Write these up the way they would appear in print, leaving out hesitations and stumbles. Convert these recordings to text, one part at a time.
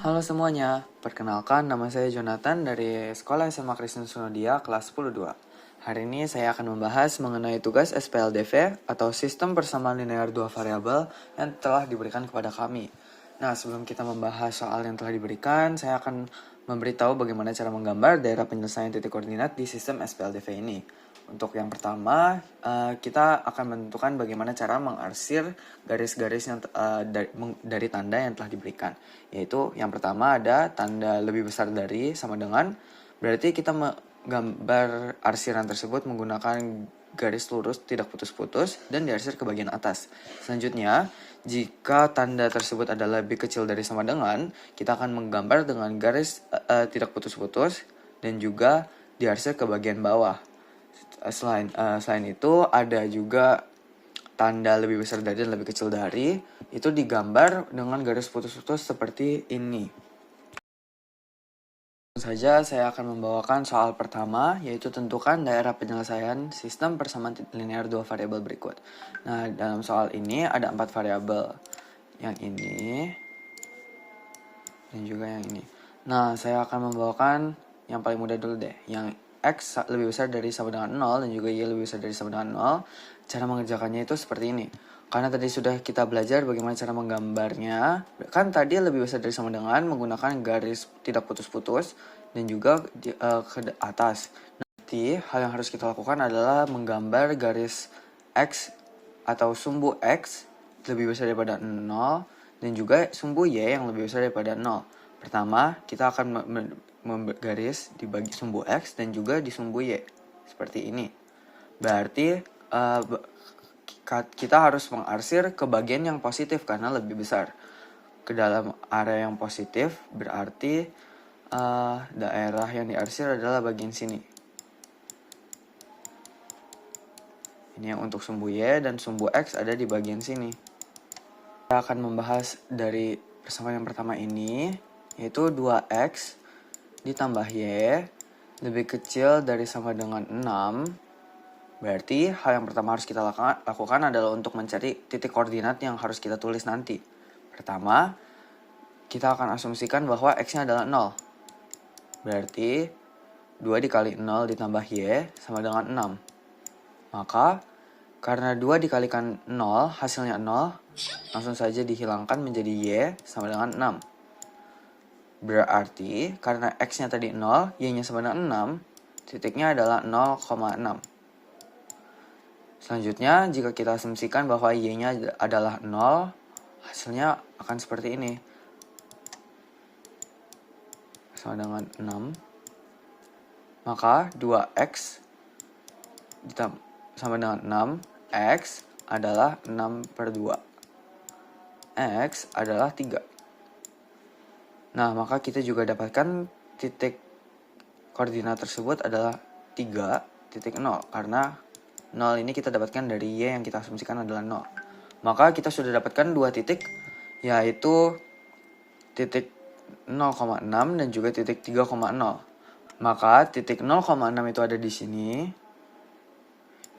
Halo semuanya, perkenalkan nama saya Jonathan dari Sekolah SMA Kristen Sunodia kelas 10-2. Hari ini saya akan membahas mengenai tugas SPLDV atau Sistem Persamaan Linear Dua Variabel yang telah diberikan kepada kami. Nah, sebelum kita membahas soal yang telah diberikan, saya akan memberitahu bagaimana cara menggambar daerah penyelesaian titik koordinat di sistem SPLDV ini. Untuk yang pertama, kita akan menentukan bagaimana cara mengarsir garis-garis yang dari tanda yang telah diberikan. Yaitu yang pertama ada tanda lebih besar dari sama dengan, berarti kita menggambar arsiran tersebut menggunakan garis lurus tidak putus-putus dan diarsir ke bagian atas. Selanjutnya, jika tanda tersebut adalah lebih kecil dari sama dengan, kita akan menggambar dengan garis tidak putus-putus dan juga diarsir ke bagian bawah. Selain itu ada juga tanda lebih besar dari dan lebih kecil dari, itu digambar dengan garis putus-putus seperti ini. Langsung saja saya akan membawakan soal pertama, yaitu tentukan daerah penyelesaian sistem persamaan linear dua variabel berikut. Nah, dalam soal ini ada 4 variabel. Yang ini dan juga yang ini. Nah, saya akan membawakan yang paling mudah dulu deh. Yang X lebih besar dari sama dengan 0 dan juga Y lebih besar dari sama dengan 0. Cara mengerjakannya itu seperti ini. Karena tadi sudah kita belajar bagaimana cara menggambarnya. Kan tadi lebih besar dari sama dengan menggunakan garis tidak putus-putus dan juga ke atas. Nanti hal yang harus kita lakukan adalah menggambar garis X atau sumbu X lebih besar daripada 0 dan juga sumbu Y yang lebih besar daripada 0. Pertama, kita akan menggaris di bagi sumbu X dan juga di sumbu Y. Seperti ini. Berarti kita harus mengarsir ke bagian yang positif karena lebih besar. Ke dalam area yang positif berarti daerah yang diarsir adalah bagian sini. Ini yang untuk sumbu Y dan sumbu X ada di bagian sini. Kita akan membahas dari persamaan yang pertama ini, yaitu 2X ditambah Y lebih kecil dari sama dengan 6. Berarti hal yang pertama harus kita lakukan adalah untuk mencari titik koordinat yang harus kita tulis nanti. Pertama, kita akan asumsikan bahwa X-nya adalah 0. Berarti 2 dikali 0 ditambah Y sama dengan 6. Maka karena 2 dikalikan 0 hasilnya 0, langsung saja dihilangkan menjadi Y sama dengan 6. Berarti karena X-nya tadi 0, Y-nya sama dengan 6, titiknya adalah 0,6. Selanjutnya, jika kita asumsikan bahwa Y-nya adalah 0, hasilnya akan seperti ini. Sama dengan 6. Maka 2X sama dengan 6, X adalah 6/2. X adalah 3. Nah, maka kita juga dapatkan titik koordinat tersebut adalah 3,0 karena 0 ini kita dapatkan dari Y yang kita asumsikan adalah 0. Maka kita sudah dapatkan 2 titik, yaitu titik 0,6 dan juga titik 3,0. Maka titik 0,6 itu ada di sini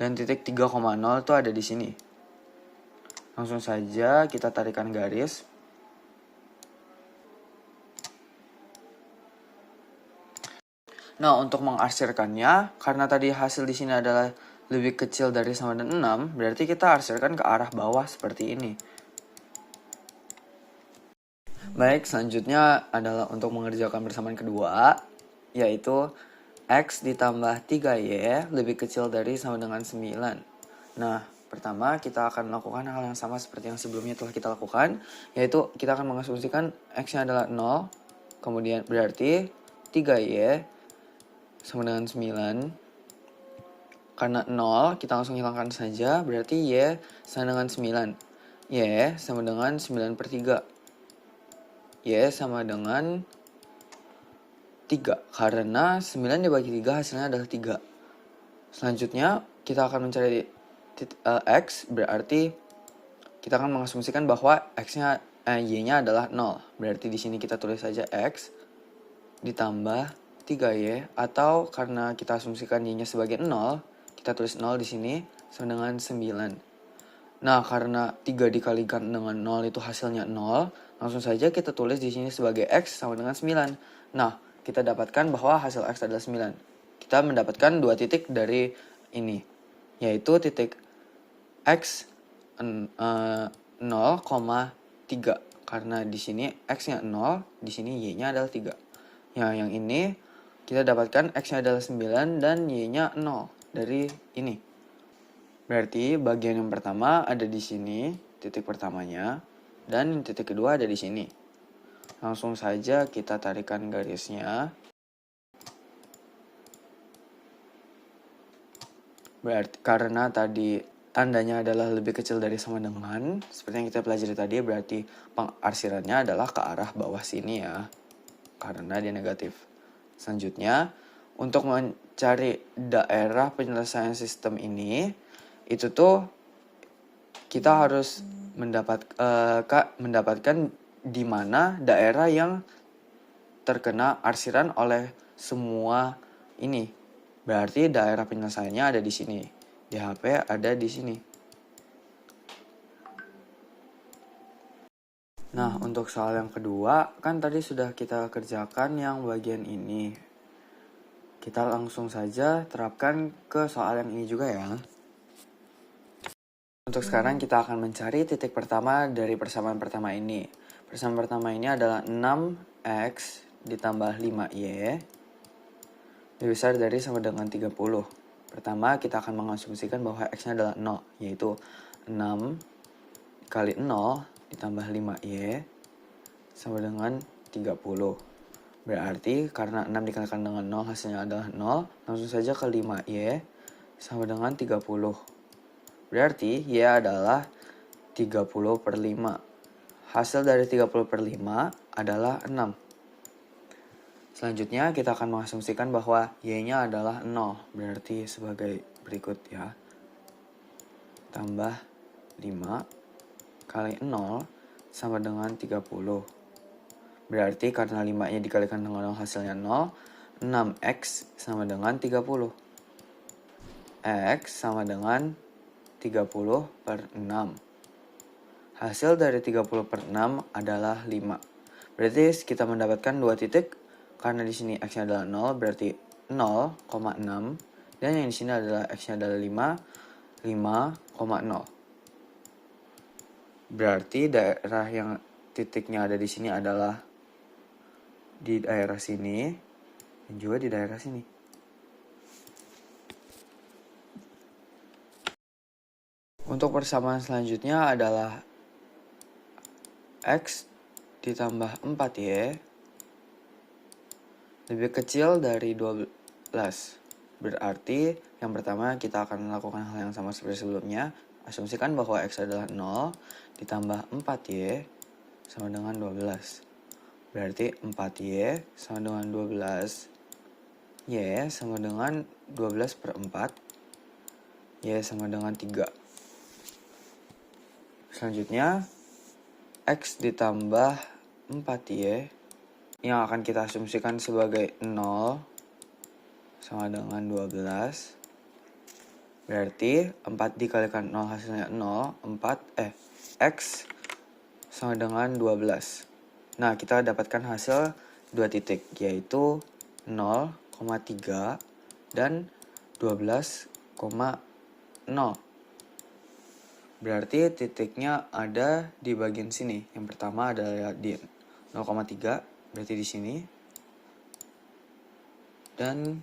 dan titik 3,0 itu ada di sini. Langsung saja kita tarikan garis. Nah, untuk mengarsirkannya, karena tadi hasil di sini adalah lebih kecil dari sama dengan 6, berarti kita arsirkan ke arah bawah seperti ini. Baik, selanjutnya adalah untuk mengerjakan persamaan kedua, yaitu X ditambah 3Y lebih kecil dari sama dengan 9. Nah, pertama kita akan melakukan hal yang sama seperti yang sebelumnya telah kita lakukan, yaitu kita akan mengasumsikan X-nya adalah 0, kemudian berarti 3Y sama dengan 9. Karena 0, kita langsung hilangkan saja, berarti Y sama dengan 9. Y sama dengan 9/3. Y sama dengan 3, karena 9 dibagi 3 hasilnya adalah 3. Selanjutnya, kita akan mencari X, berarti kita akan mengasumsikan bahwa Y-nya adalah 0. Berarti di sini kita tulis saja X ditambah 3Y, atau karena kita asumsikan Y-nya sebagai 0, kita tulis 0 di sini sama dengan 9. Nah, karena 3 dikalikan dengan 0 itu hasilnya 0, Langsung saja kita tulis di sini sebagai X sama dengan 9. Nah, kita dapatkan bahwa hasil X adalah 9. Kita mendapatkan 2 titik dari ini, yaitu titik X 0,3. Karena di sini X-nya 0, di sini Y-nya adalah 3. Yang ini kita dapatkan X-nya adalah 9 dan Y-nya 0 dari ini. Berarti bagian yang pertama ada di sini, titik pertamanya, dan titik kedua ada di sini. Langsung saja kita tarikan garisnya. Berarti karena tadi tandanya adalah lebih kecil dari sama dengan, seperti yang kita pelajari tadi, berarti pengarsirannya adalah ke arah bawah sini ya, karena dia negatif. Selanjutnya, untuk mencari daerah penyelesaian sistem ini, itu tuh kita harus mendapatkan di mana daerah yang terkena arsiran oleh semua ini. Berarti daerah penyelesaiannya ada di sini. DHP ada di sini. Nah, untuk soal yang kedua, kan tadi sudah kita kerjakan yang bagian ini. Kita langsung saja terapkan ke soal yang ini juga ya. Untuk sekarang kita akan mencari titik pertama dari persamaan pertama ini. Persamaan pertama ini adalah 6X ditambah 5Y lebih besar dari sama dengan 30. Pertama kita akan mengasumsikan bahwa X-nya adalah 0, yaitu 6 kali 0 ditambah 5Y sama dengan 30. Berarti karena 6 dikalikan dengan 0 hasilnya adalah 0, langsung saja ke 5Y sama dengan 30. Berarti Y adalah 30 per 5. Hasil dari 30 per 5 adalah 6. Selanjutnya kita akan mengasumsikan bahwa Y-nya adalah 0. Berarti sebagai berikut ya. Tambah 5 kali 0 sama dengan 30. Berarti karena 5-nya dikalikan dengan 0 hasilnya 0. 6X sama dengan 30. X sama dengan 30 per 6. Hasil dari 30 per 6 adalah 5. Berarti kita mendapatkan 2 titik. Karena di sini X-nya adalah 0, berarti 0,6. Dan yang di sini adalah X-nya adalah 5, 5,0. Berarti daerah yang titiknya ada di sini adalah di daerah sini dan juga di daerah sini. Untuk persamaan selanjutnya adalah X ditambah 4Y lebih kecil dari 12. Berarti yang pertama kita akan melakukan hal yang sama seperti sebelumnya. Asumsikan bahwa X adalah 0 ditambah 4Y sama dengan 12. Berarti 4Y sama dengan 12. Y sama dengan 12 per 4. Y sama dengan 3. Selanjutnya, X ditambah 4Y yang akan kita asumsikan sebagai 0 sama dengan 12. Berarti 4 dikalikan 0 hasilnya 0. X sama dengan 12. Nah, kita dapatkan hasil 2 titik, yaitu 0,3 dan 12,0. Berarti titiknya ada di bagian sini. Yang pertama adalah di 0,3, berarti di sini. Dan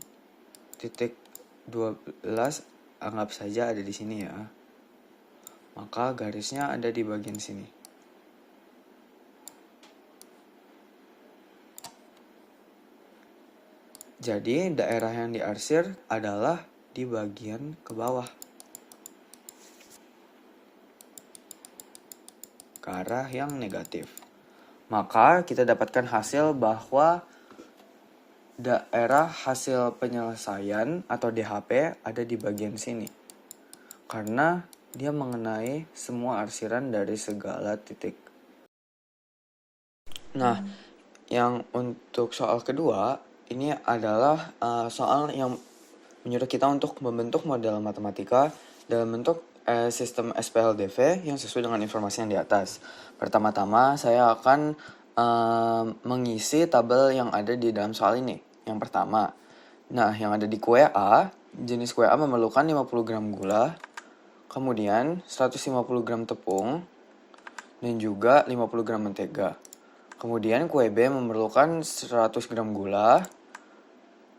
titik 12 anggap saja ada di sini ya. Maka garisnya ada di bagian sini. Jadi daerah yang diarsir adalah di bagian ke bawah. Ke arah yang negatif. Maka kita dapatkan hasil bahwa daerah hasil penyelesaian atau DHP ada di bagian sini. Karena dia mengenai semua arsiran dari segala titik. Nah, yang untuk soal kedua, ini adalah soal yang menyuruh kita untuk membentuk model matematika dalam bentuk sistem SPLDV yang sesuai dengan informasi yang di atas. Pertama-tama saya akan mengisi tabel yang ada di dalam soal ini. Yang pertama, nah yang ada di kue A, jenis kue A memerlukan 50 gram gula, kemudian 150 gram tepung, dan juga 50 gram mentega. Kemudian kue B memerlukan 100 gram gula,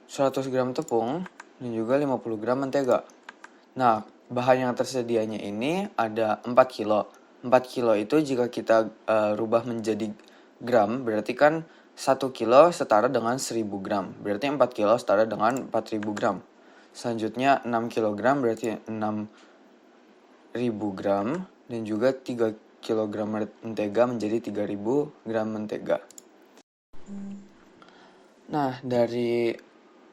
100 gram tepung, dan juga 50 gram mentega. Nah, bahan yang tersedianya ini ada 4 kilo. 4 kilo itu jika kita rubah menjadi gram, berarti kan 1 kilo setara dengan 1000 gram. Berarti 4 kilo setara dengan 4000 gram. Selanjutnya 6 kilogram berarti 6000 gram. Dan juga 3 kilogram mentega menjadi 3000 gram mentega. Nah, dari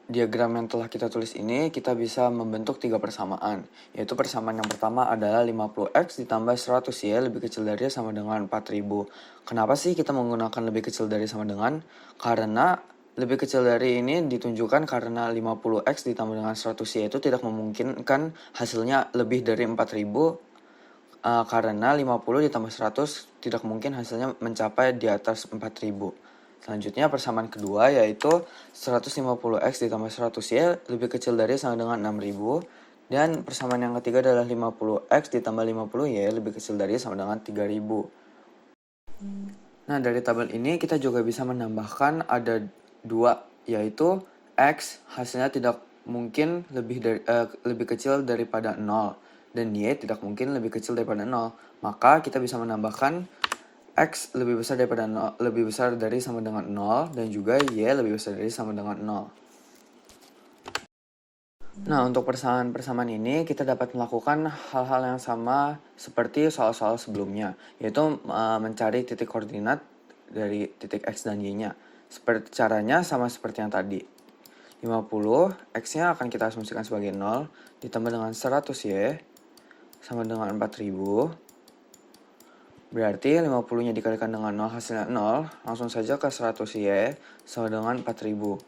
diagram yang telah kita tulis ini, kita bisa membentuk 3 persamaan. Yaitu persamaan yang pertama adalah 50x ditambah 100y lebih kecil dari sama dengan 4000. Kenapa sih kita menggunakan lebih kecil dari sama dengan? Karena lebih kecil dari ini ditunjukkan karena 50x ditambah dengan 100y itu tidak memungkinkan hasilnya lebih dari 4000. Karena 50 ditambah 100 tidak mungkin hasilnya mencapai di atas 4000. Selanjutnya persamaan kedua yaitu 150x ditambah 100y lebih kecil dari sama dengan 6000. Dan persamaan yang ketiga adalah 50x ditambah 50y lebih kecil dari sama dengan 3000. Nah, dari tabel ini kita juga bisa menambahkan ada 2, yaitu x hasilnya tidak mungkin lebih kecil daripada 0 dan y tidak mungkin lebih kecil daripada 0. Maka kita bisa menambahkan x lebih besar daripada 0, lebih besar dari sama dengan 0 dan juga y lebih besar dari sama dengan 0. Nah, untuk persamaan-persamaan ini kita dapat melakukan hal-hal yang sama seperti soal-soal sebelumnya, yaitu mencari titik koordinat dari titik x dan y-nya. Caranya sama seperti yang tadi. 50, x-nya akan kita asumsikan sebagai 0, ditambah dengan 100y sama dengan 4000. Berarti 50-nya dikalikan dengan 0 hasilnya 0, langsung saja ke 100y sama dengan 4000.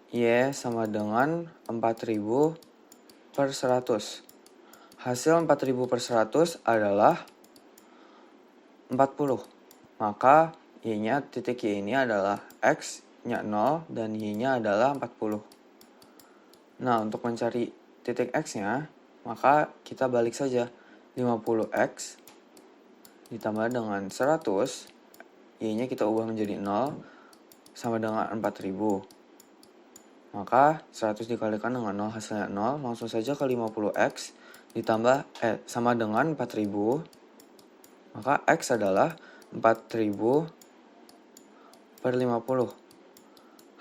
Y sama dengan 4000 per 100. Hasil 4000 per 100 adalah 40. Maka Y-nya, titik Y ini adalah X-nya 0 dan Y-nya adalah 40. Nah, untuk mencari titik X-nya, maka kita balik saja. 50X ditambah dengan 100, Y-nya kita ubah menjadi 0, sama dengan 4000. Maka 100 dikalikan dengan 0 hasilnya 0, langsung saja ke 50x ditambah sama dengan 4000. Maka x adalah 4000 per 50.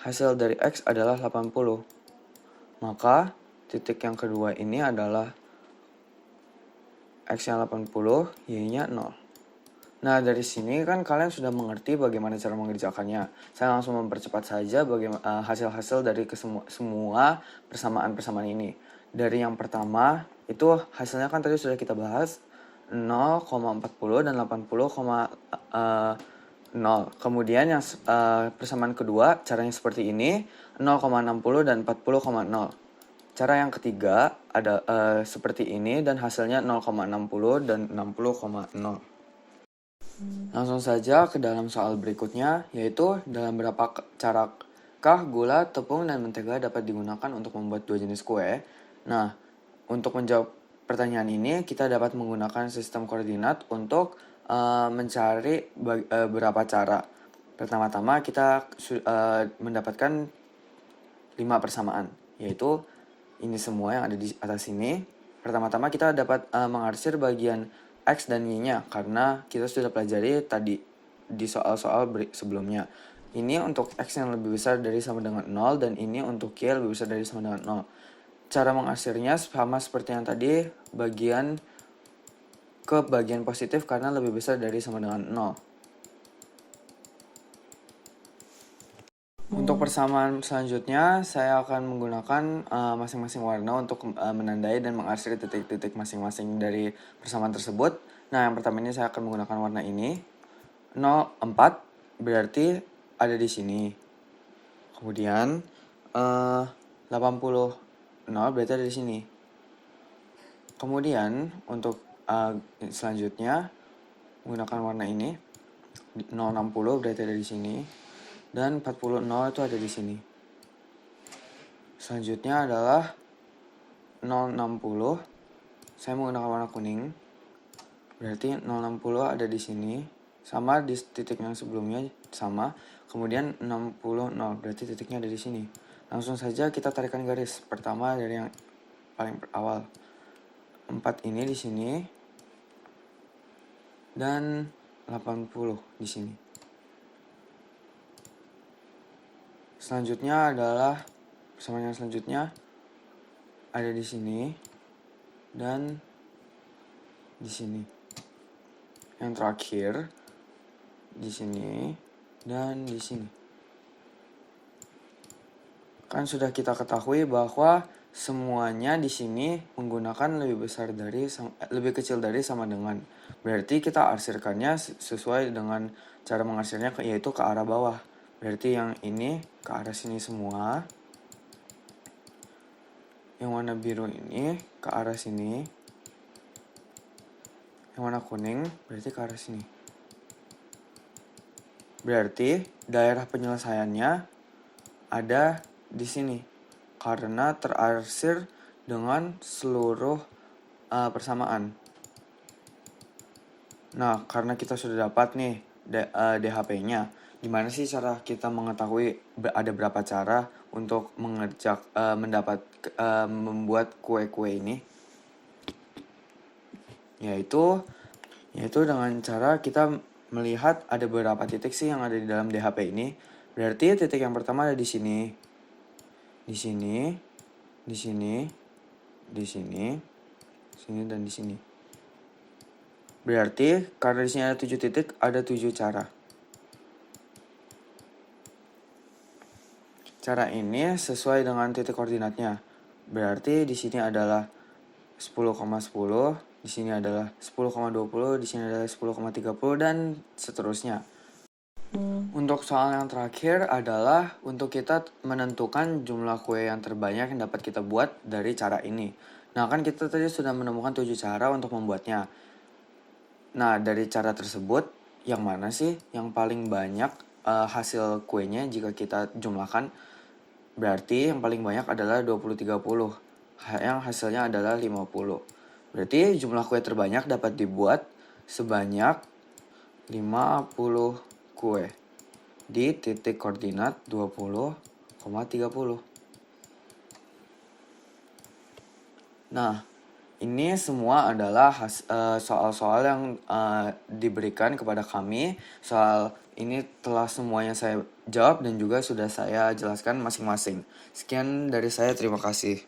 Hasil dari x adalah 80. Maka titik yang kedua ini adalah x-nya 80, y-nya 0. Nah, dari sini kan kalian sudah mengerti bagaimana cara mengerjakannya. Saya langsung mempercepat saja hasil-hasil dari semua persamaan-persamaan ini. Dari yang pertama, itu hasilnya kan tadi sudah kita bahas 0,40 dan 80,0. Kemudian yang persamaan kedua, caranya seperti ini, 0,60 dan 40,0. Cara yang ketiga ada seperti ini dan hasilnya 0,60 dan 60,0. Langsung saja ke dalam soal berikutnya, yaitu dalam berapa carakah gula, tepung, dan mentega dapat digunakan untuk membuat 2 jenis kue. Nah, untuk menjawab pertanyaan ini, kita dapat menggunakan sistem koordinat untuk mencari berapa cara. Pertama-tama kita mendapatkan 5 persamaan, yaitu ini semua yang ada di atas ini. Pertama-tama kita dapat mengarsir bagian X dan Y-nya karena kita sudah pelajari tadi di soal-soal sebelumnya. Ini untuk X yang lebih besar dari sama dengan 0 dan ini untuk Y lebih besar dari sama dengan 0. Cara mengarsirnya sama seperti yang tadi, bagian positif karena lebih besar dari sama dengan 0. Untuk persamaan selanjutnya, saya akan menggunakan masing-masing warna untuk menandai dan mengarsiri titik-titik masing-masing dari persamaan tersebut. Nah, yang pertama ini saya akan menggunakan warna ini. 0,4 berarti ada di sini. Kemudian 80, 0 berarti ada di sini. Kemudian untuk selanjutnya menggunakan warna ini 060 berarti ada di sini dan 40 itu ada di sini. Selanjutnya adalah 060, saya menggunakan warna kuning. Berarti 060 ada di sini, sama di titik yang sebelumnya sama. Kemudian 60 berarti titiknya ada di sini. Langsung saja kita tarikan garis. Pertama dari yang paling awal. 4 ini di sini dan 80 di sini. Selanjutnya adalah persamaan yang selanjutnya ada di sini dan di sini. Yang terakhir di sini dan di sini. Kan sudah kita ketahui bahwa semuanya di sini menggunakan lebih kecil dari sama dengan. Berarti kita arsirkannya sesuai dengan cara mengarsirnya yaitu ke arah bawah. Berarti yang ini ke arah sini semua. Yang warna biru ini ke arah sini. Yang warna kuning berarti ke arah sini. Berarti daerah penyelesaiannya ada di sini karena terarsir dengan seluruh persamaan. Nah, karena kita sudah dapat nih DHP-nya, gimana sih cara kita mengetahui ada berapa cara untuk membuat kue-kue ini? Yaitu dengan cara kita melihat ada beberapa titik sih yang ada di dalam DHP ini. Berarti titik yang pertama ada di sini. Di sini, di sini, di sini, sini dan di sini. Berarti karena di sini ada 7 titik, ada 7 cara. Cara ini sesuai dengan titik koordinatnya. Berarti di sini adalah 10,10, di sini adalah 10,20, di sini adalah 10,30 dan seterusnya. Untuk soal yang terakhir adalah untuk kita menentukan jumlah kue yang terbanyak yang dapat kita buat dari cara ini. Nah, kan kita tadi sudah menemukan 7 cara untuk membuatnya. Nah, dari cara tersebut, yang mana sih yang paling banyak hasil kuenya jika kita jumlahkan? Berarti yang paling banyak adalah 20-30, yang hasilnya adalah 50. Berarti jumlah kue terbanyak dapat dibuat sebanyak 50 kue di titik koordinat 20,30. Nah, ini semua adalah soal-soal yang diberikan kepada kami. Soal ini telah semuanya saya jawab dan juga sudah saya jelaskan masing-masing. Sekian dari saya, terima kasih.